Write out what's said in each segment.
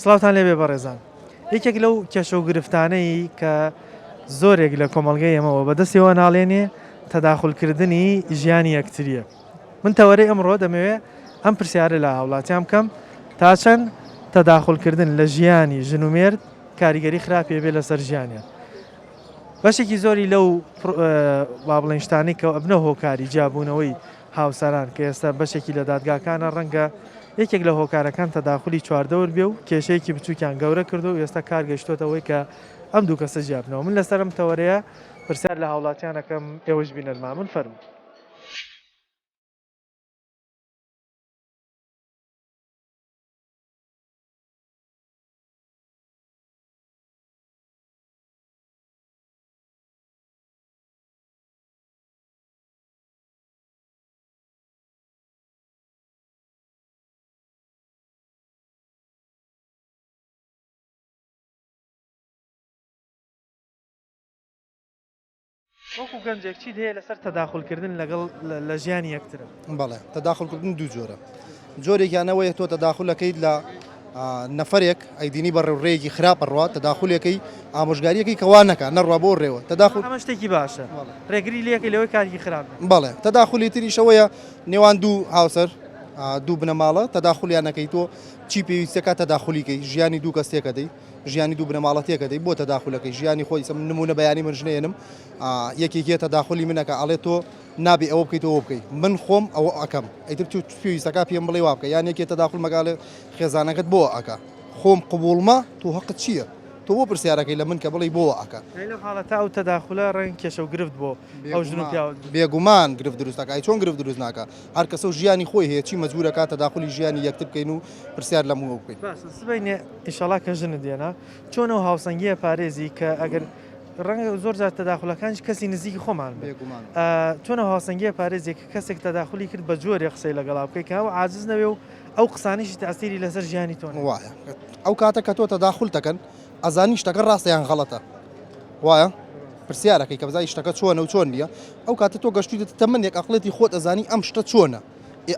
سڵاوتان لێبێ بەڕێزان. یەکێک لەو کێشە و گرفتانەی کە زۆرێک لە کۆمەڵگەی ئێمەوە بەدەستیەوە ناڵێنێ تەداخولکردنی ژیانی یەکتریە. من تەوەرەی ئەمڕۆ دەمەوێت ئەم پرسیارە لە هاوڵاتیان بکەم تا چەند تەداخولکردن لە ژیانی ژن و مێرد کاریگەری خراپێ بێ لەسەر ژیانیان. بەشێکی زۆری لەو با بڵێن شتانەی کە ئەبنە هۆکاری جیابوونەوەی هاوسەران کە ئێستا بەشێکی لە دادگاکانە ڕەنگە یەکێک لە هۆکارەکان تەداخلی چواردەور بێ و کێشەیەکی بچووکیان گەورە کردو و ئێستا کار گەشتۆتەوەی کە ئەم دوو کەسە جیابنەوە. من لەسەرم تەوەرەیە پرسیار لە هاوڵاتیانەکەم ئێوەش بینەرما من فەرموو. وەکو گەنجێک چیت هەیە لەسەر تەداخولکردن لەگەڵ لە ژیانی یەکترە؟ بەڵێ تەداخولکردن دوو جۆرە. جۆرێکیانەوەیە تۆ تەداخولەکەیت لە نەفرێک ئەیدینی بە ڕێوڕێیەکی خراپ ڕوا تەداخولەکەی ئامۆژگاریەکەی کەوا نەکە نەڕوا بۆ ڕێوە تەداخول ئەمە شتێکی باشە ڕێگری لەکەی لەوەی کارێکی خراپ. بەڵێ تەداخولی تریشەوەیە نێوان دوو هاوسەر دوو بنەماڵە تەداخولیانەکەی تۆ چی پێویستەکە تەداخولیکەی ژیانی دوو کەس تێکە دەی ژیانی دوو بنەماڵەتێکە دەی بۆ تەداخولەکەی ژیانی خۆی نمونە بەیانی من ژنێنم یەکێکێ تەداخلی منەکە ئەڵێ تۆ نابێ ئەوە بکەیتەوە بکەیت من خۆم ئەوە ئەەکەم ئەیتر پێویستەکە پێم بڵێ وا بکە یان یەکێ تەداخل مەگاڵێ خێزانەکەت بۆ ئەکە خۆم قبولمە تۆ حەقت چییە؟ تۆ بۆ پرسیارەکەی لە من کە بڵی بۆ ئەکە لە حاڵەتە ئەو تەداخولە ڕێن کێشە و گرفت بۆ ئەو ژن و پیاوە بێگومان گرفت دروستەکە ئای چۆن گرفت دروست ناکە هەر کەسە و ژیانی خۆی هەیە چی مەجبورەکە تەداخلی ژیانی یەکتر بکەین و پرسیار لە مووە بکەین. سبەینێ ئیشەڵا کە ژنت دێنا چۆن ئەو هاوسەنگیە پارێزی کە ئەگەر ڕەنگە زۆر جار تەداخولەکانش کەسی نزیکی خۆمان چۆن هاوسەنگیە پارێزێک کەسێک تەداخلی کرد بە جۆرێ قسەی لەگەڵا بکەی کە ئەو عاجز نەوێ و ئەو قسانیشی تاسیری لەسەر ژیانی تۆ وایە ئەو کاتە کە تۆ تەداخل دەکەن ئەزانی شتەکە ڕاستیان غەڵەتە وایە پرسیارەکەی کە بزای شتەکە چۆنە و چۆن نییە ئەو کاتە تۆ گەشتویت تەمەنێک ئەقلەتی خۆت ئەزانی ئەم شتە چۆنە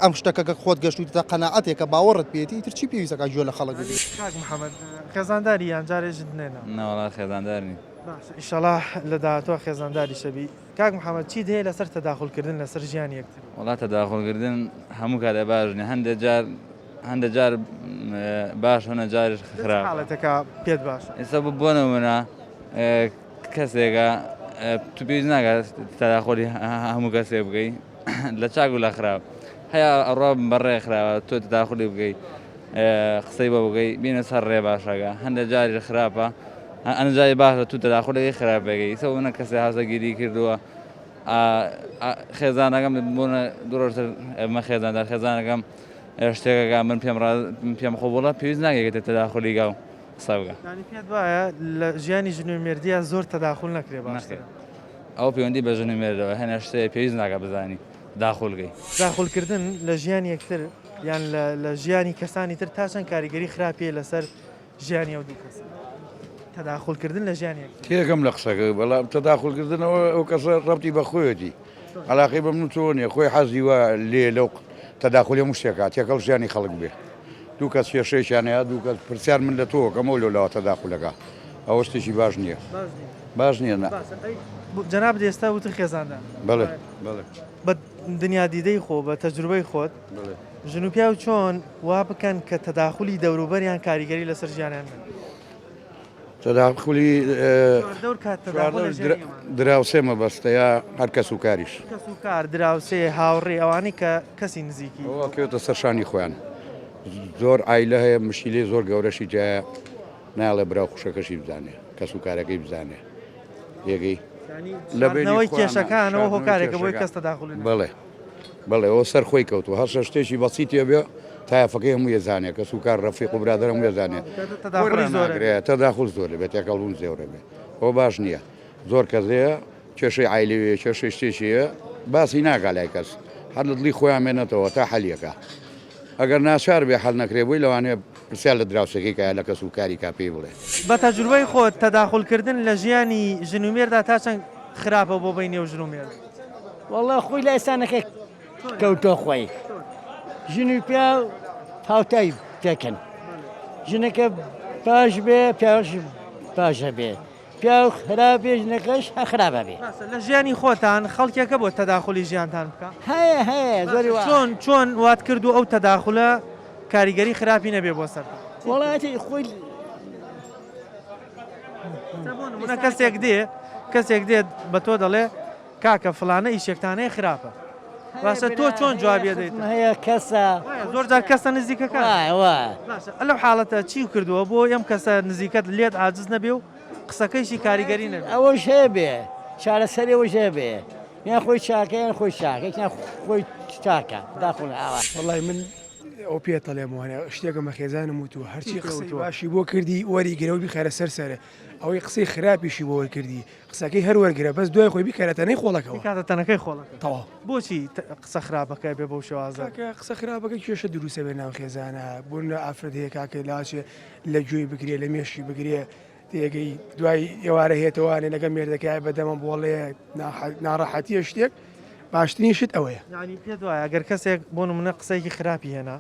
ئەم شتەکە خۆت گەشتویتە قەناعەتێکە باوەڕت پێێتی تر چی پێویستەکە گوێ لە خەڵک محەممەد خێزانداری یان جارێژت نێنا ناوەڵا خێزاندارنی ئیشەڵا لە داهاتوە خێزانداری شەبی کاک محەممەد چیت هەیە لەسەر تەداخولکردن لەسەر ژیانی یەکتر؟ وڵات تەداخولکردن هەموو کاتە باشنی هەندێک جار باش هەنە جارش خراپ حاڵەتەکە پێت باش ئێستا بۆنە منە کەسێکە تو پێویست ناکات تەداخۆلی هەموو کەسێک بکەی لە چاک و لە خراپ هەیە ئەڕوا بەڕێ خراپە تۆ تەداخولی بکەی قسەی بە بگەی بینە سەر ڕێ باشەکە هەندێک جاری خراپە ئەنە جای باشە تو تەداخولەکەی خراپەکەی ئێستا منە کەسێ هاوسەگیری کردووە خێزانەکەم بوونە دوڕۆژتر مە خێزاندار خێزانەکەم شتێکەکە من پێم خۆبووڵە پێویست ناگەێتە تەداخلی گاو قسە بکە پێت وایە لە ژیانی ژن و مێردیە زۆر تەداخل نەکرێ باشتر ئەو پەیوەندی بە ژن و مێردەوە هێنە شتێ پێویست ناکە بزانی داخولگەی داخولکردن لە ژیانی یەکتر یان لە ژیانی کەسانی تر تا چەند کاریگەری خراپیە لەسەر ژیانی ئەو دوو کەس تەداخولکردن لە ژیانی تێکەم لە قسەکە بەڵام تەداخولکردنەوە ئەو کەسە ڕەبتی بە خۆیەتی علاقی بە من چۆنیە خۆی حەزی وە لێ لەو تەداخلی هەموو شتێکە تێکەڵ ژیانی خەڵک بێ دوو کەس کێشەیەکیانەیە دوو کەس پرسیار من لە تۆ کەمە لەوە تەداخولەکە ئەوە شتێکی باش نییە باش نییە جەناب ئێستا وتر خێزاندان بەڵێ بەڵێ بە دنیا دیدەی خۆ بە تەجروبەی خۆت ژن و پیا و چۆن وا بکەن کە تەداخلی دەوروبەریان کاریگەری لەسەر ژیانیان تەداخلی دراوسێمە بەستەیە هەر کەس و کاریش کەس و کار دراوسێ هاوڕێ ئەوانەی کە کەسی نزیکی کەوتە سەرشانی خۆیان زۆر ئایلە هەیە مشیلێ زۆر گەورەشی جایە ناڵێ برا خوشەکەشی بزانێ کەس و کارەکەی بزانێ یەکەی لەبێنەوەی کێشەکانەوە هۆکارێکە بۆی کەس تەداخل بڵێ بڵێ ئەوە سەر خۆی کەوتو هەر شتێکی بەسیتێ بێ تایفەکەی هەموو ێزانێ کەس و کار ڕەفیق و برادر هەموو ێزانێ تەداخل زۆر بێت تێکەڵبوون زێورە بێ ئەوە باش نییە زۆر کەسەیە کێشەی عیلەوێ کێشەی شتێکیە باسی ناگا لای کەس هەر لە دڵی خۆیان مێنێتەوە تا حەلیەکە ئەگەر ناچار بێ حەل نەکرێ بووی لەوانەیە پرسیار لە دراوسەکەی کە لە کەس و کاری کا پێی بڵێ بە تەجروبەی خۆت تەداخولکردن لە ژیانی ژن و مێردا تا چەند خراپە بۆ بینی و ژن و مێرد؟ وەڵڵا خۆی لە ئێستانەکە کەوتۆ خۆی ژن و پیا هاوتای پێکەن ژنەکە باش بێ پیاش باشە بێ پیا و خراپێش نەکەش خراپە بێ لە ژیانی خۆتان خەڵکێکە بۆ تەداخلی ژیانتان بکە هەیە زۆری چۆن وات کردو ئەو تەداخلە کاریگەری خراپی نەبێ بۆ سەر وڵاتی خۆی منە کەسێک دێت بە تۆ دەڵێ کاکە فلانە ئیشێکتانەیە خراپە باشە تۆ چۆن جوابێ دەیت هەیە کەسە زۆر جار کەسە نزیکەکە لەو حاڵەتە چی کردووە بۆ ئەم کەسە نزیکەت لێت عاجز نەبێ و قسەکەیشی کاریگەری نەبێ ئەوەش هەیە بێ چارەسەرەوەش هەیە بێ یان خۆی چاکەیان خۆی چاکە خۆی چاکە داخۆن ئاوا وڵی من ئەو پێتەڵێم وانە شتێکە خێزانم وتووە هەرچی قسەی باشی بۆ کردی وەری گرەوە بیخارە سەرسەرە ئەوەی قسەی خراپیشی بۆ وەرکردی قسەکەی هەر وەرگرە بەس دوای خۆی بیکارەتەنەی خۆڵەکەەوە کاتەتەنەکەی خۆڵەکە تەوا بۆچی قسە خراپەکە بێ بەو شێوازە قسە خراپەکە کێشە دروستە بێ ناو خێزانە بۆن لە ئافرەت هەیە کاکە لاچێ لە گوێی بگرێ لە مێشی بگرێ تێگەی دوای ئێوارە هێتەوانێ لەگە مێردەکەی بەدەمە بۆڵێ ناڕەحەتیە شتێک باشترین شت ئەوەیە ینی پێ دوایە ئەگەر کەسێک بۆ منە قسەیەکی خراپی هێنا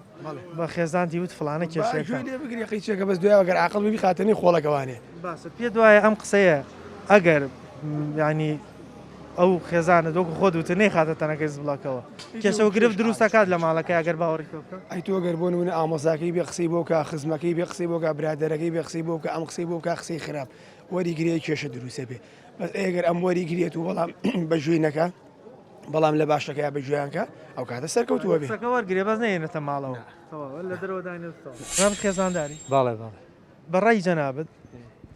بە خێزانتی وت فلانە کێشێکە لێ بگری قیچێکە بەس دوای ئەگەر عقل ببی خاتنی خۆڵەکەوانێ باشە پێ دوایە ئەم قسەیە ئەگەر ینی ئەو خێزانە دۆک خۆ دوتە نەیخاتە تەنەکەی زبڵاکەوە کێشەوە گرفت دروستەکات لە ماڵەکەی ئەگەر باوەڕی بکە ئەی تۆ گەر بۆ نمونە ئامۆزاکەی بێ قسەی بۆ کە خزمەکەی بێ قسەی بۆکە برادەرەکەی بێ قسەی بۆ کە ئەم قسەی بۆ کە قسەی خراپ وەری گرێ کێشە دروستە بێ بەس ئەگەر ئەم وەری گرێت و بەڵام بەژووی نەکە بەڵام لە باشەکە یا بەژویانکە ئەو کاتە سەرکەوتووە بێ وەرگێ بەس نێنێتە ماڵەوە لە دەرەوەدانێت خێزانداری باڵێ بەڕای جەنابەت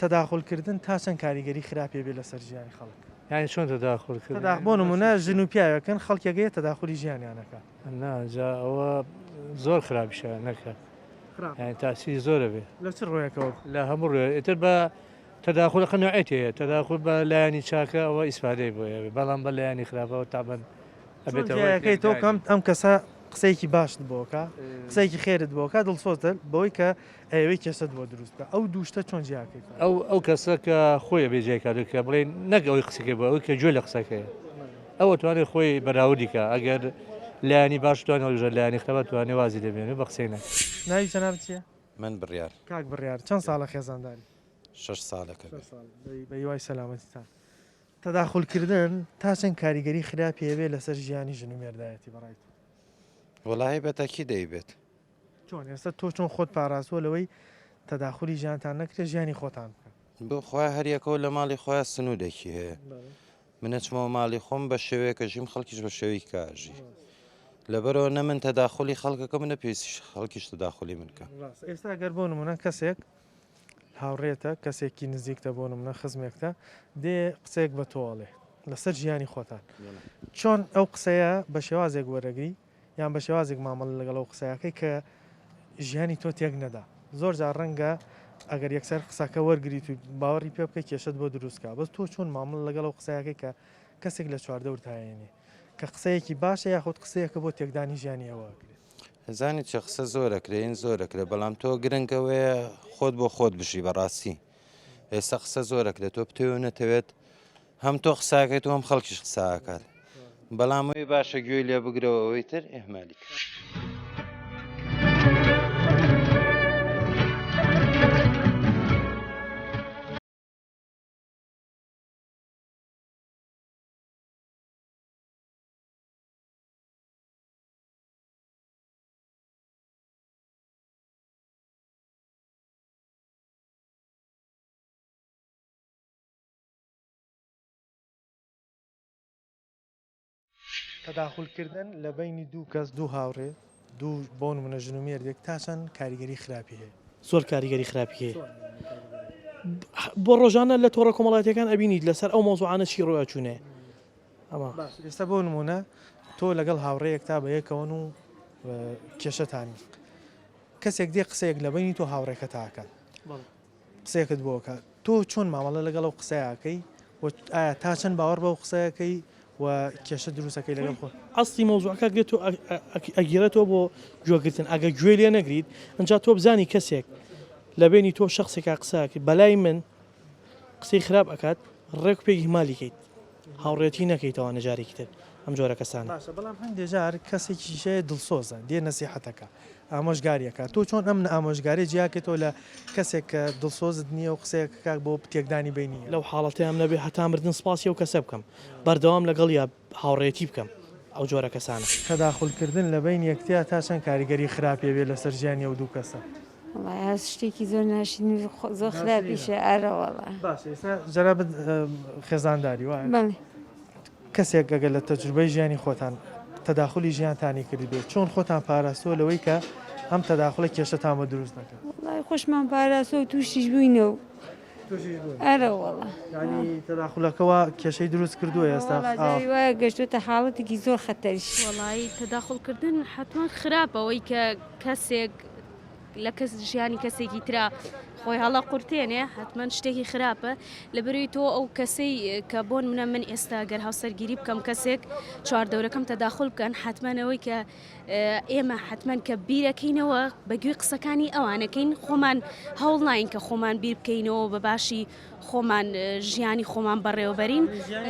تەداخلکردن تا چەند کاریگەری خراپێ بێ لەسەر ژیانی خەڵک یانی چۆن تەداخلکردن بۆ نمونە ژن و پیاوەکەن خەڵکێگەیە تەداخلی ژیانیانەکە ناجا ئەوە زۆر خراپیشە نەکە یانی تاسی زۆرە بێ لە چ ڕۆیەکەەوە لە هەموو ڕێ ئێتر بە تەداخل قەنەعەتەیە تەداخل بە لایانی چاکە ئەوە ئیسفادەی بۆیە بەڵام بە لایانی خراپەوە تابەن ئەبێتەوەکەی تۆ کەم ئەم کەسە قسەیەکی باشت بۆکە قسەیەکی خێرت بۆکە دڵسۆزە بەوەی کە ئەوەی کێسە بۆ دروستکە ئەو دووشتە چۆن جیاکەی ئەو کەسە کە خۆی بێجێکاتکە بڵێ نەک ئەوەی قسەکەی بە ئەوی کە گوێ لە قسەکەیە ئەوە توانێت خۆی بەراوردیکە ئەگەر لایانی باش توانێت ژە لایانی خراپە توانێت وازی دەبێنێت بە قسەی نە ناوی جەناب چییە؟ من بڕیار کاک بڕیار چەند ساڵە خێزانداری 6 ساڵەکە بە هیوای سەلامەتیتان تەداخلکردن تا چەند کاریگەری خراپی هەبێ لەسەر ژیانی ژن و مێردایەتی بەڕایت وڵی بەتەکی دەیبێت چۆن ئێستا تۆ چۆن خۆت پاراستوە لەوەی تەداخلی ژیانتان نەکرێت ژیانی خۆتان بکە بۆ خۆی هەریەکەەوە لە ماڵی خۆیان سنوودێکی هەیە منەچمەوە ماڵی خۆم بە شێوەیەکە ژیم خەڵکیش بە شێوی کاژی لەبەرەوە نە من تەداخلی خەڵکەکە منە پێویستی خەڵکیش تەداخلی منکە ئێستا گەر بۆ نمونە کەسێک هاوڕێتە کەسێکی نزیکتە بۆ نمونە خزمێکتە دێ قسەیەک بە تۆڵێ لەسەر ژیانی خۆتان چۆن ئەو قسەیە بە شێوازێک وەرەگری یان بە شێوازێک مامەڵ لەگەڵ ئەو قسەیەکەی کە ژیانی تۆ تێک نەدا زۆر جار ڕەنگە ئەگەر یەکسەر قسەکە وەرگریت و باوەڕی پێ بکە کێشت بۆ دروستکە بەس تۆ چۆن مامەڵ لەگەڵ ئەو قسەیەکەی کە کەسێک لە چواردەورتایێنێ کە قسەیەکی باشە یاخود قسەیەکە بۆ تێکدانی ژیانی ئەوەگرێت زانی چه قسە زۆرەکرێن زۆرەکرێ بەڵام تۆ گرنگەوەیە خۆت بۆ خۆت بژی بەڕاستی ئێستا قسە زۆرەکرێت تۆ بتەوێت نەتەوێت هەم تۆ قساکەیت و هەم خەڵکیش قساکات بەڵامەوەی باشە گوێی لێ بگرەوە ئەوەی تر ئێحمالی تەداخلکردن لە بینی دوو کەس دوو هاوڕێ دوو بۆ نمونە ژن و مێردێک تا چەند کاریگەری خراپی هەیە زۆر کاریگەری خراپی هەیە بۆ ڕۆژانە لە تۆڕە کۆمەڵاتیەکان ئەبینیت لەسەر ئەو مۆزوعانە چی ڕۆیە چوونێ ئەمە ئێستا بۆ نمونە تۆ لەگەڵ هاوڕەیەک تا بە یەکەوەن و کێشەتانی کەسێک دێ قسەیەک لە بینی تۆ هاوڕێکە تاکە قسەیەکت بۆکە تۆ چۆن مامەڵە لەگەڵ ئەو قسەیەکەی ئایا تا چەند باوەڕ بە ئەو قسەیەکەی و کێشە دروستەکەی لەگەڵ خۆ ئەستی مۆزوعەکە گرێت و ئەگیرێتەوە بۆ گوێگرتن ئەگە گوێ لێ نەگریت ئەجا تۆ بزانی کەسێک لە بینی تۆ شخصێکا قساکە بەلای من قسەی خراپ ئەکات ڕێک پێی مالیکەیت هاوڕێتی نەکەیتەوە نەجارێکی تر ئەم جۆرە کەسانە. باشە بەڵام هەندێک جار کەسێکی شەیە دڵسۆزە دێ نەسیحەتەکە ئامۆژگاریەکە تۆ چۆن ئەم ئامۆژگاری جیاکێتەوە لە کەسێک کە دڵسۆزت نییە و قسەیەکە بۆ تێکدانی بینی لەو حاڵەتیان نەبێ هەتا مردن سپاسی و کەسە بکەم بەردەوام لەگەڵ یا هاوڕێتی بکەم ئەو جۆرە کەسانە. تەداخولکردن لە بین یەکتیا تا چەند کاریگەری خراپێ بێ لەسەر ژیانی ئەو دوو کەسە. هەز شتێکی زۆر ناشین زۆر خراپیشە ئارەوەڵە. باش ئێستا جەرابەت خێزانداری وایە بەڵێ کەسێک ئەگەر لە تەجروبەی ژیانی خۆتان تەداخلی ژیانتانی کردی بێت چۆن خۆتان پاراستووە لەوەی کە ئەم تەداخلە کێشەتانمە دروست نەکەن. وڵای خۆشمان پاراستۆ و تووشیش بووینەوە ئارەوەڵە ینی تەداخلەکەەوە کێشەی دروست کردووە ئێستا وایە گەشتوتە حاڵەتێکی زۆر خەتەریش. وڵایی تەداخلکردن حتمما خراپەوەی کە کەسێک لە کەس ژیانی کەسێکی ترا خۆی هەڵا قورتێنێ حتمما شتێکی خراپە لەبەروی تۆ ئەو کەسەی کە بۆن منە من ئێستا گەر هاوسەرگیری بکەم کەسێک چواردەورەکەم تەداخل بکەن حتممەەوەی کە ئێمە حتمما کە بیرەکەینەوە بەگوێ قسەکانی ئەوانەکەین خۆمان هەوڵ ناین کە خۆمان بیر بکەینەوە بە باشی خۆمان ژیانی خۆمان بەڕێوەبەرین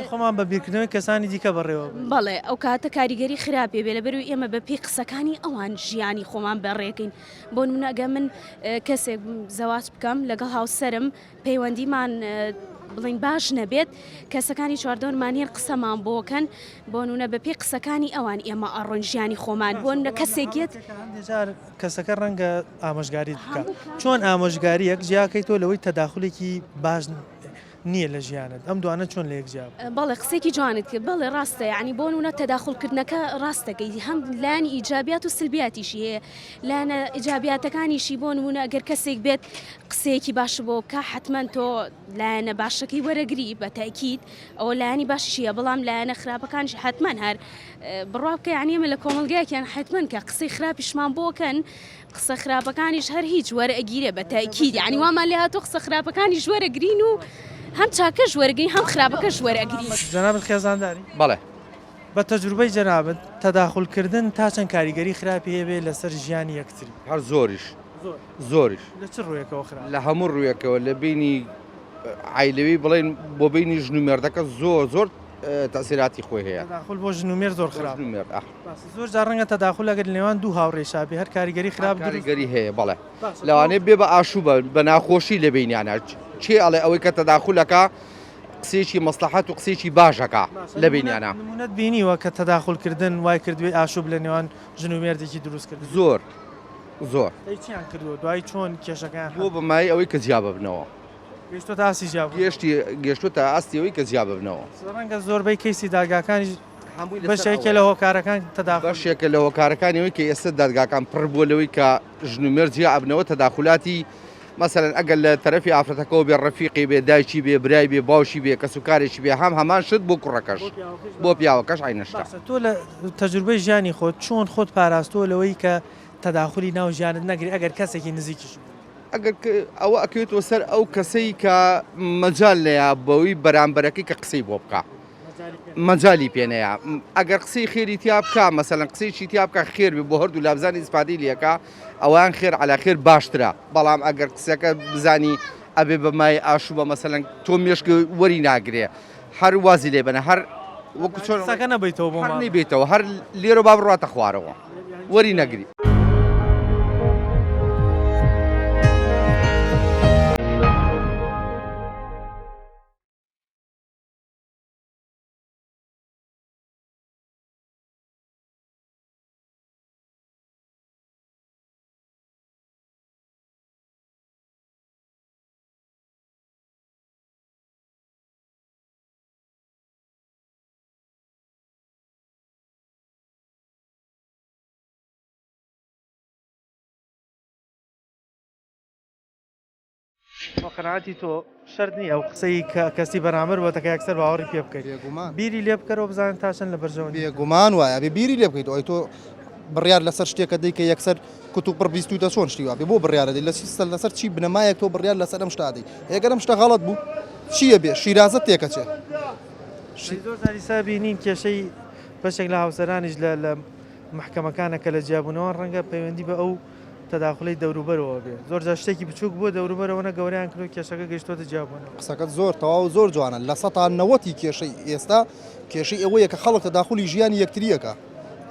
خۆمان بە بیرکردنەوەی کەسانی دیکە بەڕێوە بەڵێ ئەو کاتە کاریگەری خراپێ بێ لەبەروی ئێمە بە پێی قسەکانی ئەوان ژیانی خۆمان بەڕێکەین بۆ نمونەگە من کەسێک زەواج بکەم لەگەڵ هاوسەرم پەیوەندیمان بڵین باش نەبێت کەسەکانی چواردۆنمانیان قسەمان بۆکەن بۆ نونە بە پێی قسەکانی ئەوان ئێمە ئەڕۆن ژیانی خۆمان بۆ نە کەسێکێت کەسەکە ڕەنگە ئامۆژگاری بکە چۆن ئامۆژگاریەک جیاکەی تۆ لەوەی تەداخولێکی باش نییە لە ژیانت ئەم دوانە چۆن لە یەکجیاب بەڵێ قسێکی جوانت کرد بەڵێ ڕاستە یعنی بۆ نونە تەداخلکردنەکە ڕاستەکەی هەم لانی ئیجابیات و سلبیاتیشی هەیە لانە ئیجابیاتەکانیشی بۆ نمونە ئەگەر کەسێک بێت قسەیەکی باش بۆ کە حتمما تۆ لایەنە باشەکەی وەرەگری بە تاکید ئەوە لایانی باشیە بەڵام لایەنە خراپەکانش حتمما هەر بڕابکە یعنیمە لە کۆمەلگایەکیان حتمما کە قسەی خراپیشمان بۆکەن قسە خراپەکانیش هەر هیچ وەرەگیرێ بە تاکید یعنی وامان لێ هاتۆ قسە خراپەکانیش وەرەگرین و هەم چاکەش وەرگین هەم خراپەکەش وەرەگرین. جەنابەت خێزانداری بەڵێ بە تەجروبەی جەنابەت تەداخلکردن تا چەند کاریگەری خراپی هەبێ لەسەر ژیانی یەکتری هەر زۆریش لە چ ڕوویەکەوە خراپ لە هەموو ڕوویەکەوە لە بینی عیلەوی بڵێن بۆ بینی ژنومێردەکە زۆر تەسیراتی خۆی هەیە تەداخل بۆ ژنومێر زۆر خراپ زۆر جار ڕەنگە تەداخل ئەگەر لەوان دوو هاوڕێشا بێ هەر کاریگەری خراپ کاریگەری هەیە بەڵێ لەوانەیە بێ بە ئاشوبە بە ناخۆشی لە بینیانە چێ ئەڵێ ئەوەی کە تەداخولەکە قسێکی مەسلحەت و قسێکی باشەکە لە بینیانە نمونەت بینیوە کە تەداخلکردن وای کردوێ ئاشوب لە نێوان ژنومێردێکی دروست کرد زۆر چیان کردووە دوای چۆن کێشەکان بۆ بەمای ئەوەی کە جیا ببنەوە گەشتۆ تا ئاسی جیاب گەشتوە تا ئاستیەوەی کە جیا ببنەوە ڕەنگە زۆربەی کەیسی داگاکانی بەشێکە لە هۆکارەکان بەشێکە لە هۆکارەکانیەوەی کە ئێستا دادگاکان پڕ بووە لەوەی کە ژنومێر جیا ئەبنەوە تەداخلاتی مثلەن ئەگەر لە تەرەفی ئافرەتەکەەوە بێ ڕەفیقی بێ دایکی بێ برای بێ باوشی بێ کە سوکارێکی بێ هەمان شت بۆ کوڕەکەش بۆ پیاوەکەش عینەشتا تۆ لە تەجروبەی ژیانی خۆت چۆن خۆت پاراستووە لەوەی کە تەداخلی ناو ژیانت نەگری ئەگەر کەسێکی نزیکیش ئەگەر ئەوە ئەکەوێتەوە سەر ئەو کەسەی کە مەجال لەیە بەوەی بەرامبەرەکەی کە قسەی بۆ بکە مەجای پێنەیە ئەگەر قسەی خێری تیا بکە مەسەلەن قسەیکی تیا بکە خێر بێ بۆ هەردوو لابزانی ئیسپادی لەکە ئەوان خێر عەلا خێر باشترە بەڵام ئەگەر قسەکە بزانی ئەبێ بەمای ئاشوبە مەسەلەن تۆ مێشک وەری ناگرێ هەر وازی لێ بنە هەر وەکو چۆنەکە نەبیتەوە بۆ نەبێتەوە هەر لێرە با بڕاتە خوارەوە وەری نەگری. قەناعەتی تۆ شەرت نییە ئەو قسەی کەسی بەرامبەر بۆتەکە یەکسەر باوەڕی پێ بکەیت بیری لێ بکەرەوە بزانین تاشن لە بەرژەوە بێگومان وایە بێ بیری لێ بکەیت ئەوی تۆ بڕیار لەسەر شتێکە دەی کە یەکسەر کت و پڕبیستوتە چۆن شتی وابێ بۆ بڕیارە دەی لەسەر چی بنەمایەک تۆ بڕیار لەسەر ئەم شتادەی ئەگەر ئەم شتە غەڵەت بوو چییە بێ شیرازت تێکە چێ زۆر زاریسا بینین کێشەی بەشێک لە هاوسەرانیش لە محکەمەکانە کە لە جیابوونەوە ڕەنگە پەیوەندی بە ئەو تەداخلی دەوروبەرەوە بێ زۆر جا شتێکی بچووک بۆ دەوروبەرەوەنە گەوریان کرد و کێشەکە گەیشتوتە جیابوونەوە قسەکەت زۆر تەواو زۆر جوانە لە 190 کێشەی ئێستا کێشەی ئەوەیە کە خەڵک تەداخلی ژیانی یەکتریەکە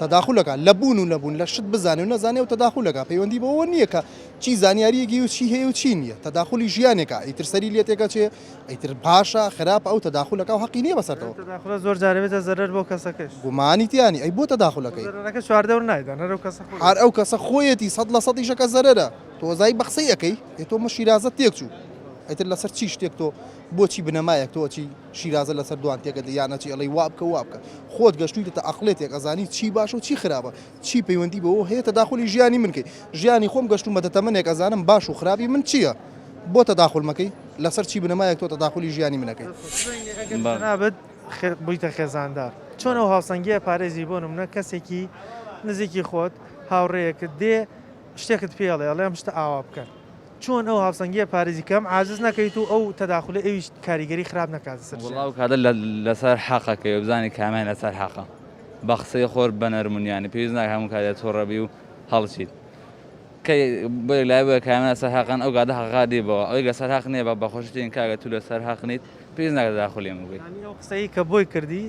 تەداخولەکە لە بوون و نەبوون لە شت بزانێ و نەزانێ و تەداخولەکە پەیوەندی بەوە نییە کە چی زانیاریەکی و چی هەیە و چی نییە تەداخلی ژیانێکە ئیتر سەری لێتێکە چێ ئیتر باشە خراپە ئەو تەداخولەکە و حەقی نییە بەسەرەوە تەداخلە زۆر جارەبێتە زەرەر بۆ کەسەکەش گومانی تیانی ئەی بۆ تەداخولەکەی زەرەرەکە چواردە نایدان هەر کەسە هەر ئەو کەسە خۆیەتی 100% زەرەرە تۆزای بەخسەی ئەەکەی تۆ مە شیرازە تێک چوو ئەتر لەسەر چی شتێک تۆ بۆچی بنەمایەک تۆ چی شیرازە لەسەر دوان تێکە یانەچی ئەڵی وابکە وابکە خۆت گەشتویتە ئەقلێتێک ئەزانی چی باش و چی خراپە چی پەیوەندی بەوە هەیە تەداخلی ژیانی منکەی ژیانی خۆم گەشتومە دەتەمەنێک ئەزانم باش و خراپی من چییە بۆ تەداخل مەکەی لەسەر چی بنەمایەک تۆ تەداخلی ژیانی منەکەی نابێت بوویتە خێزاندار چۆن ئەو هاوسەنگیە پارێزی بۆ منە کەسێکی نزیکی خۆت هاوڕێیەکت دێ شتێکت پێڵێ ئەڵێم شتە ئاوا بکەن چۆن ئەو هاوسەنگیە پارێزیکەم عاجز نەکەیت و ئەو تەداخلە ئەویش کاریگەری خراپ نکات وڵاو کادە لەسەر حەقەکەی بزانانی کامیان لەسەر حەقە بە قسەی خۆر بەنەرمونیانی پێویست ناکە هەموو کاتێت تۆڕەبی و هەڵچیت بۆ لای بە کامیان لەسەر حەقان ئەو گادە حەقادی بەوە ئەوی لەسەر حەق نییە بە بەخۆشتین کاگە تو لەسەر حەق نیت پێویست ناکە تەداخڵیم بگەیت ئەو قسەی کە بۆی کردی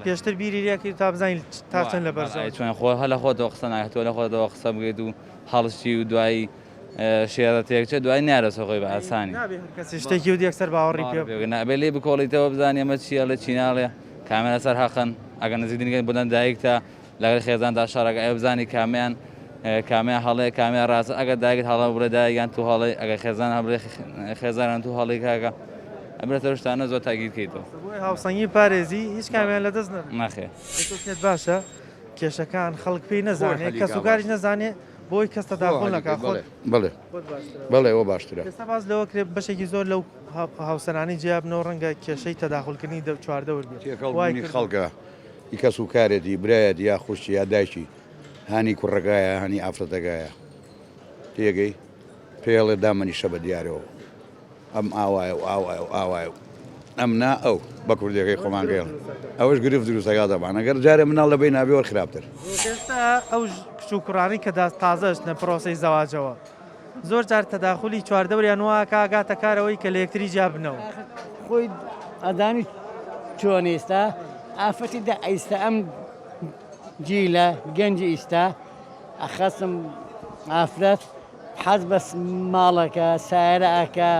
پێشتر بیریەکەی تا بزانین تا چەند لە بەرزای چۆن خۆ هەلە خۆتەوە قسە ناکە تۆ لە خۆتەوە قسە بگەیت و هەڵشتی و دوایی شێرەتێکچە دوای نارەسەخۆی بە ئاسانی شتێکی و دیەکسەر باوەڕی پێ نابێ لێ بکۆڵیتەوە بزانانی ئەمە چیە لە چیناڵێ کامیان لەسەر حەقن ئەگە نزیکدنگەن بۆدەن دایک تا لەگەڵ خێزاندا شارەکە ئەو بزانی کامیان هەڵەیە کامیان ڕاستە ئەگە دایکت هەڵە بڕێدایان تو هەڵی ئەگە خێزان هەبڵێ خێزانان تو هەڵی کاکە ئەبرێتە شتانە زۆر تاگیر بکەیتەوە هاوسەنگی پارێزی هیچ کامیان لە دەست ناخێ باشە کێشەکان خەڵک پێی نەزانێت کەس و کاریش نەزانێت بۆی کەس تەداخل نەکا بەڵێ ئەوە باشترە ئێستا باز لەوە کرێ بەشێکی زۆر لەو هاوسەرانی جیابنەوە ڕەنگە کێشەی تەداخلکردنی چواردە وردبێت خەڵکە کەس و کارێتی برایەت یا خوشتی یا دایکی هانی کوڕەکایە هەنی ئافرەتەکایە تێگەی پێڵێ دامەنی شە بە دیارەوە ئەم ئاوایە و ئاوایە و ئاوایە و ئەم نا ئەو بە کوردەکەی خۆمان گەڵ ئەوەش گرفت دروستەکە دەبان ئەگەر جارێ مناڵ لەبەی نابێوە خراپتر ئێستا ئەو کچ و کوڕانی کە تازەشتە پرۆسی زەواجەوە زۆر جار تەداخلی چواردەوریان وایە کاگاتە کارەوەی کە لە یەکتری جیابنەوە خۆی ئەدانی چۆن ئێستا ئافەتی دا ئەیستا ئەم جیلە گەنجی ئیستا ئەخەسم ئافرەت حەز بە ماڵەکە سایرەکە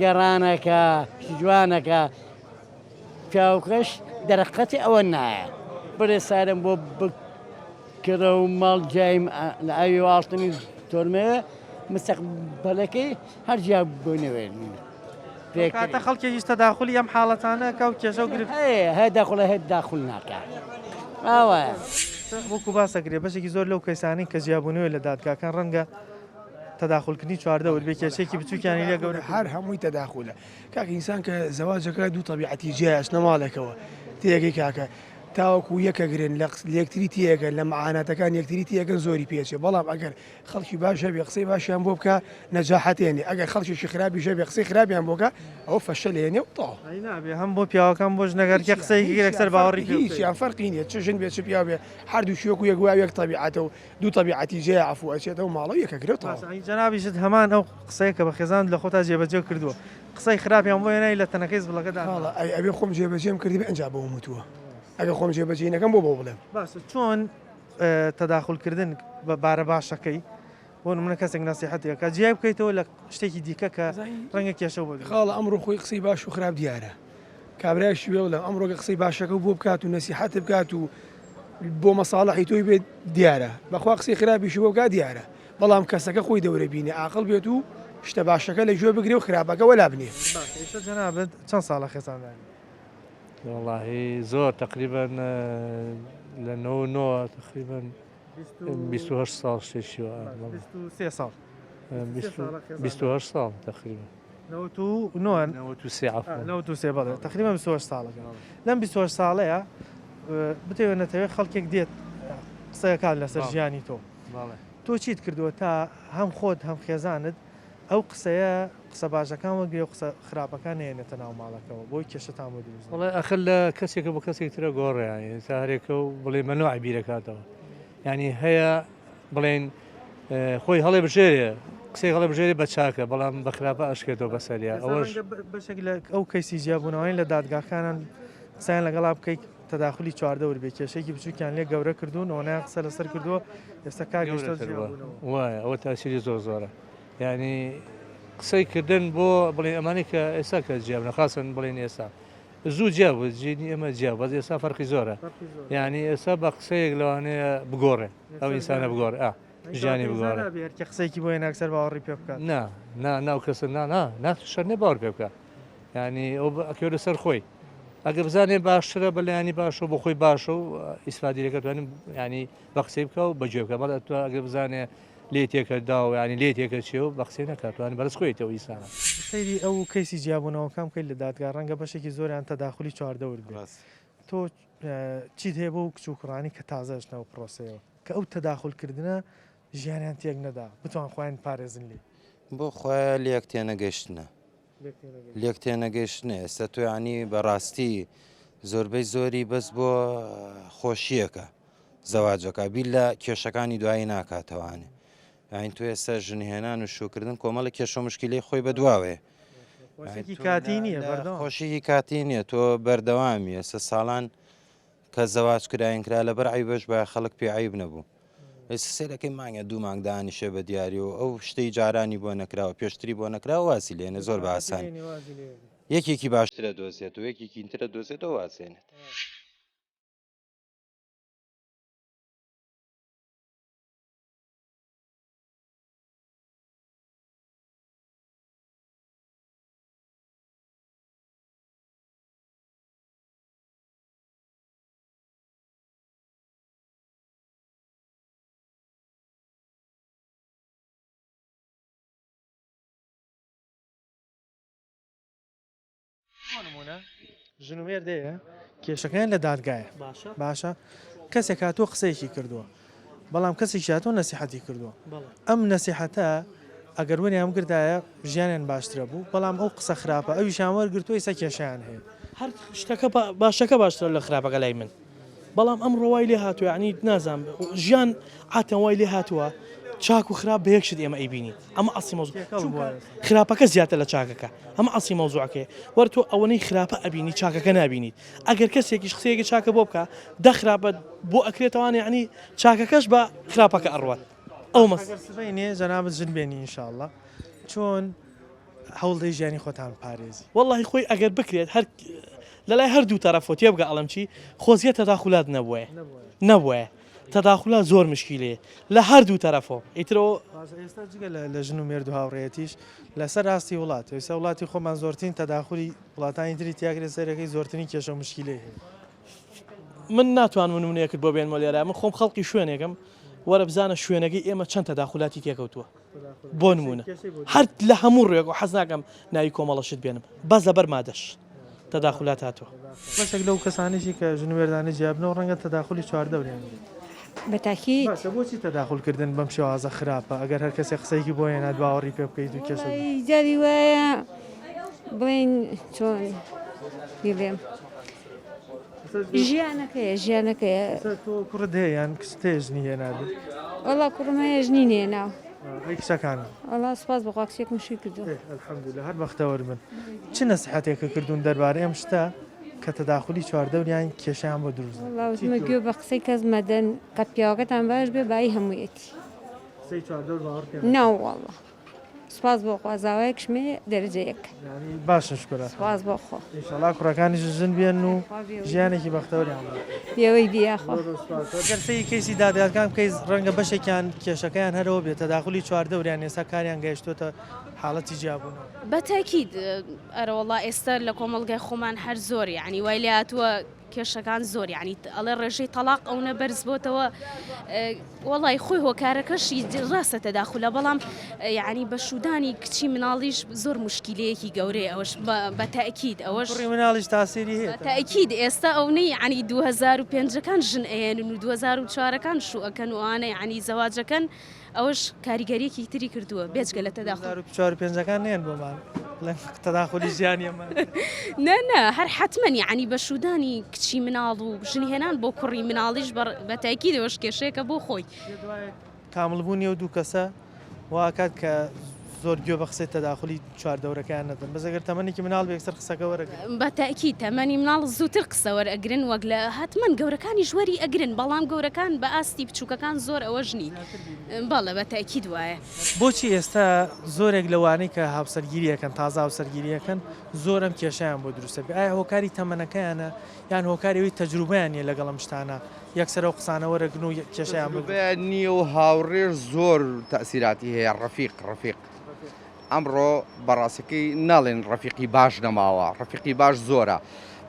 گەڕانەکە جوانەکە پیاوکەش دەرەقەتی ئەوە نایە بڵێ سارم بۆ بکرە و ماڵ جایم لە ئاوی واڵتنی تۆرمەوە مستەقبەلەکەی هەرجیا بوونەوێ کاتە خەڵکێکیش تەداخلی ئەم حاڵەتانە کە و کێشە و گرفت هەیە داخڵە هەیە داخل ناکە ئاوایە وەکو باسەگرێ بەشێکی زۆر لەو کەسانی کە جیاببوونەوە لە دادگاکان ڕەنگە تەداخلکردنی چواردە وەربێ کێشێکی بچووکیانی لێ گەورە هەر هەمووی تەداخولە کاکە ئینسان کە زەواجەکە دوو تەبیعەتی جیاش نەماڵێکەوە تێگەی کاکە تاوەکو یەکە گرن لە یەکتری تێگەن لە معاناتەکان یەکتری تێگەن زۆری پێچێ بەڵام ئەگەر خەڵکی باشە بێ قسەی باشیان بۆ بکە نەجاحەتێنێ ئەگەر خەڵکیشی خراپی ژە بێ قسەی خراپیان بۆکە ئەو فەشە لێنێ و تاو نابێ هەم بۆ پیاوەکان بۆش نەگەرکە قسەی لەسەر باوەڕی هیچیان فەرقی نییە چ ژن بێت چ پیا بێ هەردوو شوێک و یەکوا یەک تەبیعەتە و دوو تەبیعەتی جێ عفو ئەچێتەوە ماڵە یەکە گرێتەوە جەنابیشت هەمان ئەو قسەیە کە بە خێزان لە خۆتا جێبەجێ کردووە قسەی خراپیان بۆ نای لە تەنەکەیز بڵەکەدا ئەبێ خۆم جێبەجێم کردی بە ئەنج بۆ وتووە ئەگە خۆم جێبەجێنەکەم بۆ بڵێم باشە چۆن تەداخلکردن بە بارە باشەکەی بۆ منە کەسێک ناسیحەتەیە کە جیای بکەیتەوە لە شتێکی دیکە کە ڕەنگە کێشە بۆ خاڵە ئەمڕۆ خۆی قسەی باش و خراپ دیارە کابراایشی وێ لە ئەمڕۆگە قسەی باشەکە بۆ بکات و نەسیحەت بکات و بۆ مەساڵحی تۆی بێت دیارە بەخوا قسەی خراپیشی بۆ بکات دیارە بەڵام کەسەکە خۆی دەورە بینێ عاقڵ بێت و شتە باشەکە لە گوێ بگرێ و خراپەکە وەلا بنێ جەنابەت چەند ساڵە خێزاندانی والله زۆر تقریبا لە 99 تقریبا 28 ساڵ شتێکی 28 ساڵ تقریبا 93 بەڵێ تقریبا 28 ساڵەکە لەم 28 ساڵەیە بتەوێنێتەوە خەڵکێک دێت قسەیەکان لەسەر ژیانی تۆ تۆ چیت کردووە تا هەم خۆت هەم خێزانت ئەو قسەیە قسە باشەکان وەگرێ و قسە خراپەکان نێنێتە ناو ماڵەکەەوە بۆی کێشەتان بۆ دروست وڵێ ئەخل لە کەسێکە بۆ کەسێک ترە گۆڕێ تا هەرێکە و بڵێ مەنوع بیرەکاتەوە ینی هەیە بڵێن خۆی هەڵێ بژێرێ قسەی هەڵێ بژێری بە چاکە بەڵام بە خراپە ئەشکێتەوە بەسەریا ئەوەش بەشێک لە ئەو کەسی جیابوونەوەین لە دادگاکانان قسەیان لەگەڵا بکەیت تەداخلی چواردە وەربێ کێشەیەکی بچووکیان لێ گەورە کردوون ئەوەنای قسە لەسەر کردووە ئێستا کار گەشتە وایە ئەوە تاسیری زۆر زۆرە ینی قسەی کردن بۆ بڵێ ئەمانی کە ئێستا کە جیاب نەخواستن بڵێن ئێستا زوو جیاب جینی ئێمە جیاب بەس ئێستا فەرقی زۆرە ینی ئێستا بە قسەیەک لەوانەیە بگۆڕێ ئەو ئینسانە بگۆڕێ ژیانی بگۆڕێ کە قسەیەکی بۆ ناکسەر باوەڕی پێ بکات ناو کەس شەرنێ باوەڕ پێ بکە ینی ئەو ئەکەوە لەسەر خۆی ئەگەر بزانێ باشترە بە لایانی باشە بۆ خۆی باشە و ئیسفادیەکە توانم ینی بە قسەی بکە و بەگوێ بکە بەڵێ تو ئەگەر بزانێ لێتێکە دا و ینی لێتێکە چێ و بە قسەی نەکاتوانانی بەرز خۆیتەوە ئیسانە سەیری ئەو کەیسی جیابوونەوەکەم کەیت لە دادگا ڕەنگە بەشێکی زۆریان تەداخلی چواردە وەربێ تۆ چیت هەیە بۆ کچووکڕانی کە تازەشنەوە پرۆسەیەوە کە ئەو تەداخلکردنە ژیانیان تێک نەدا بتوان خۆیان پارێزن لێ بۆ خۆیان لێک تێنەگەشتنە لێک تێنەگەشتنە ئێستا تو ینی بەڕاستی زۆربەی زۆری بەس بۆ خۆشیەکە زەواجەکە بیر لە کێشەکانی دوایی ناکاتەوانێ یاین تو ئێستا ژنهێنان و شوکردن کۆمەڵە کێشە مشکلی خۆی بەدواوێ خۆشیی کاتی نییە تۆ بەردەوامی ئێستا ساڵان کە زەواج کراین کرا لەبەر عیبەش بە خەڵک پێ عیب نەبوو ئێستا سێرەکەی مانگە دوو مانگ دانیشە بە دیاری و ئەو شتەی جارانی بۆ نەکراوە پێشتری بۆ نەکراوە واسی لێنە زۆر بە ئاسان یەکێکی باشترە دۆزێت و یەکێکی ترە دۆزێتەوە واسێنێت ژنوێر دەیە کێشەکەیان لە دادگایە باشە کەسێک هاتووە قسەیەکی کردووە بەڵام کەسێکی هاتووە نەسیحەتی کردووە ئەم نەسیحەتە ئەگەر وەری ئەم گردایە ژیانیان باشترە بوو بەڵام ئەو قسە خراپە ئەویشان وەرگرتووە ئێستا کێشیان هەیە هەر شتەکە باشەکە باشترە لە خراپەکە لای من بەڵام ئەم ڕۆوای لێ هاتووە عنی نازانم ژیان عاتەن وای لێ هاتووە چاک و خراپ بە یەکشت ئێمە ئەیبینی ئەمە ئەسی مەوزوع خراپەکە زیاتر لە چاکەکە ئەمە ئەسی مەوزوعەکەی وەرە تۆ ئەوەنەی خراپە ئەبینی چاکەکە نابینیت ئەگەر کەسێکیش قسەیەکی چاکە بۆ بکە دە خراپە بۆ ئەکرێتەوە ینی چاکەکەش بە خراپەکە ئەڕوات ئەو مەسبینێ جەنابەت ژن بێنی ئینشاءالله چۆن هەوڵدەی ژیانی خۆتان پارێزی واللهی خۆی ئەگەر بکرێت هەر لەلای هەردوو تەرەفۆ تێبگە ئەڵم چی خۆزیە تەداخولات نەبووە تەداخلات زۆر مشکیلێ لە هەردوو تەرەفۆ ئیترەوە ئێستا جگە لە ژن و مێرد و هاوڕێتیش لەسەر راستی وڵات ئێستا وڵاتی خۆمان زۆرترین تەداخلی وڵاتانی تری تیاگرێت سەرەکەی زۆرترین کێشە مشکیلێ من ناتوان منونەیەکرد بۆ بێنمە لێرە من خۆم خەڵکی شوێنێکم وەرە بزانە شوێنەکەی ئێمە چەند تەداخلاتی تێکەوتووە بۆ نمونە هەر لە هەموو ڕێک و حەز ناکەم ناوی کۆمەڵەشت بێنم بەس لەبەر مادەش تەداخلات هاتووە بەشێک لەو کەسانێکی کە ژنوێردانی جیابنەوە ڕەنگە تەداخلی چواردە وریان بەتاکید بۆچی تەداخلکردن بەم شێوازە خراپە ئەگەر هەر کەسێک قسەیەکی بۆ هێنات باوەڕی پێ بکەیت و کێشە جاری وایە بڵێن چۆن بێم ژیانەکەیە کوڕت هەیە یان کستێژنی هێنابێت وەڵا کوڕمەیە ژنی نێناو کچەکان وەڵا سپاس بە قاکسێک مشی کردو الحەمدولله هەر بەختەوەر بن چ نەسیحەتێکە کردوون دەربارەی ئەم شتە کە تەداخلی چواردە وریان کێشیان بۆ دروست وڵاوتمە گوێ بە قسەی کەس مەدەن کە پیاوەکەتان باش بێ بای هەموویەتی ناوەڵە سپاس بۆ خوازاوای کشمێ دەرەجەیەک باشە شکرە سپاس بۆ خۆ ئینشاڵڵا کوڕەکانیش ژن بێن و ژیانێکی بەختەوەریان پێوەی بیاخۆ گەرسەی کەیسی دادگاکان بکەیت ڕەنگە بەشێکیان کێشەکەیان هەرەوە بێت تەداخلی چواردە وریان ئێستا کاریان گەیشتوتە حاڵەتی جیابوونەوە بەتاکید ئەرەوەڵا ئێستا لە کۆمەڵگای خۆمان هەر زۆر یعنی وای لێ هاتووە کێشەکان زۆر یعنی ئەڵێ ڕێژەی تەلاق ئەوە بەرز بۆتەوە وەڵی خۆی هۆکارەکەشی ڕاستە تەداخلە بەڵام یعنی بە شودانی کچی مناڵیش زۆر مشکلەیەکی گەورەیە ئەوەش بەتاکید ئەوەش مناڵیش تاسیری هەیە تاکید ئێستا ئەوەی ینی 2005ەکان ژن ئەێنن و 2004ەکان شوئەکەن وانە ینی زەواجەکەن ئەوەش کاریگەریەکی تری کردووە بێجگە لە تەداخل 4-5ەکان نێن بۆمان تەداخلی ژیانیەمە نه هەر حتمما یعنی بە شودانی کچی مناڵ و ژنهێنان بۆ کوڕی مناڵیش بەتاکید ئەوەش کێشەیەکە بۆ خۆی کاملبوونی و دوو کەسە واکات کە زۆر گوێ بە قسەی تەداخلی چواردەورەکەیان نەدەن بەزەگەر تەمەنێکی مناڵ بێکسەر قسەکە وەرەگرن بە تاکی تەمەنی مناڵ زووتر قسەوە ئەگرن وەک لە هاتممە گەورەکانی ژوەری ئەگرن بەڵام گەورەکان بە ئاستی بچووکەکان زۆر ئەوەش نی بەڵێ بە تاکی دوایە بۆچی ئێستا زۆرێک لەوانەی کە هاوسەرگیریەکەن تازا هاوسەرگیریەکەن زۆرم کێشیان بۆ دروستە بێ ئایا هۆکاری تەمەنەکەیانە یان هۆکاریەوەی تەجروبیانە لەگەڵم شتانە یەکسەر و قسانە وەرەگرن و کێشیان نییە و هاوڕێژ زۆر تەسیراتی هەیە ڕەفیق ئەمڕۆ بەڕاستەکەی ناڵێن ڕەفیقی باش نەماوە ڕەفیقی باش زۆرە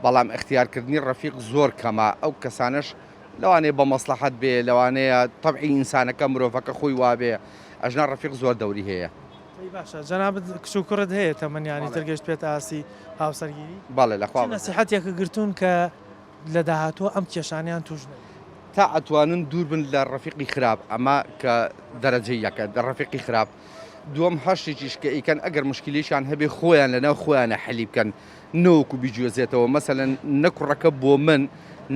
بەڵام اختیارکردنی ڕەفیق زۆر کەمە ئەو کەسانش لەوانەیە بە مەسلحەت بێ لەوانەیە تەبعی ئینسانەکە مرۆڤەکە خۆی وابێ ئەژنا ڕەفیق زۆر دەوری هەیە باشە جەنابەت کچ و کوڕت هەیە تەمەنیانی ترگەشت پێێت ئاسی هاوسەرگیری بەڵێ لەخوا نەسیحەتێکە گرتوون کە لە داهاتوە ئەم کێشانیان توش تا ئەتوانن دوور بن لە ڕەفیقی خراپ ئەمە کە دەرەجەی یەکە ڕەفیقی خراپ دووەم هەشتێکیش کە ئیکەن ئەگەر مشکلیشان هەبێ خۆیان لەناو خۆیانە حەلی بکەن نەوەکو بیجوێزێتەوە مەسەلەن نەکوڕەکە بۆ من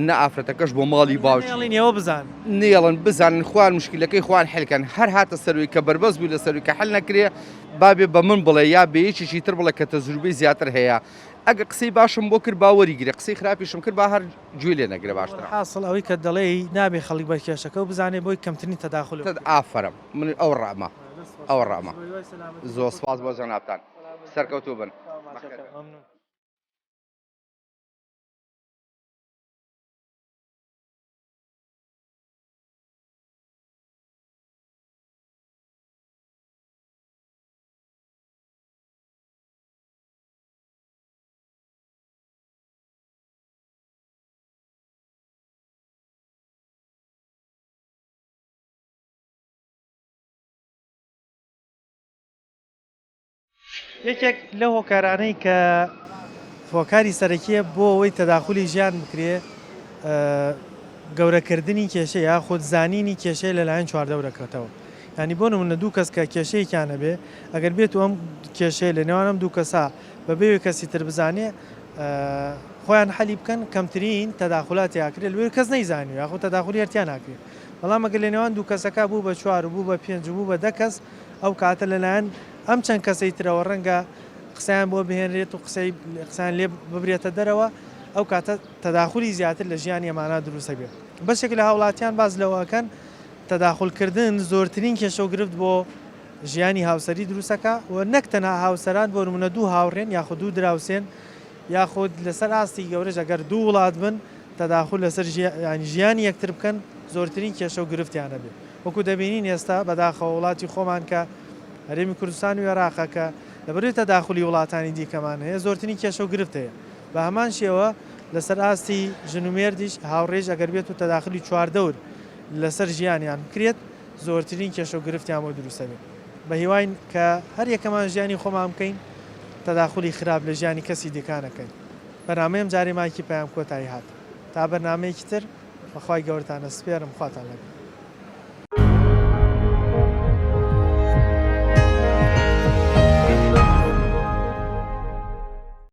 نە ئافرەتەکەش بۆ ماڵی باوشڵینەوە بزان نێڵن بزانن خوان مشکلەکەی خوان حلکەن هەر هاتە سەروی کە بەربەز بوو لە سەروی کە حل نەکرێ بابێ بە من بڵێ یا بەیەکیشی تر بڵێ کە تەجروبەی زیاتر هەیە ئەگە قسەی باشم بۆ کرد باوەری گرێ قسەی خراپیشم کرد با هەر گوێ لێ نەگرێ باشتر حاصل ئەوەی کە دەڵێ نابێ خەڵک بە کێشەکە و بزانێ بۆی کەمترین تەداخل ئافرم من ئەو ڕامە ئەوە ڕامە زۆر سپاس بۆ جەنابتان سەرکەوتوو بن یەکێک لە هۆکارانەی کە هۆکاری سەرەکیە بۆ ئەوەی تەداخلی ژیان بکرێ گەورەکردنی کێشە یا خۆتزانینی کێشەی لەلایەن چواردەورەکەتەوە ینی بۆ نمونە دوو کەس کە کێشەیەکیانە بێ ئەگەر بێت و ئەم کێشەیە لە نێوانم دوو کەسا بەبێ کەسی تر بزانێ خۆیان حەلی بکەن کەمترین تەداخلاتی یاکرێت لێ کەس نەیزانانی یاخۆ تەداخلی هەرتیان ناکرێت بەڵام ئەگەر لە نێوان دوو کەسەکە بوو بە 4 بوو بە 5 بوو بە 10 کەس ئەو کاتە لەلایەن ئەم چەند کەسەی ترەوە ڕەنگە قسەیان بۆ بهێنرێت و قسەیان لێ ببرێتە دەرەوە ئەو کاتە تەداخلی زیاتر لە ژیانی ئەمانە دروستە بێت بەشێک لە هاوڵاتیان باز لەوەکەن تەداخلکردن زۆرترین کێشە و گرفت بۆ ژیانی هاوسەری دروستەکە و نەک تەنها هاوسەران بۆ نمونە دوو هاوڕێن یاخود دوو دراوسێن یاخود لەسەر ئاستی گەورەش ئەگەر دوو وڵات بن تەداخل لەسەر ژیانی یەکتر بکەن زۆرترین کێشە و گرفتیانە بێت وەکو دەبینین ئێستا بەداخەوە وڵاتی خۆمان کە هەرێمی کوردستان و عێراقەکە لەبەروی تەداخلی وڵاتانی دیکەمان هەیە زۆرترین کێشە و گرفت هەیە بە هەمان شێوە لەسەر ئاستی ژن و مێردیش هاوڕێژ ئەگەر بێت و تەداخلی چواردەور لەسەر ژیانیان بکرێت زۆرترین کێشە و گرفتیان بۆ دروستە بێت بە هیوای کە هەر یەکەمان ژیانی خۆمان بکەین تەداخلی خراپ لە ژیانی کەسی دیکانەکەین بەنامەیەم جارێ مایکی پەیام کۆتایی هات تا بەرنامەیەکی تر بەخوای گەورتانە سپێرم خواتان لەبێت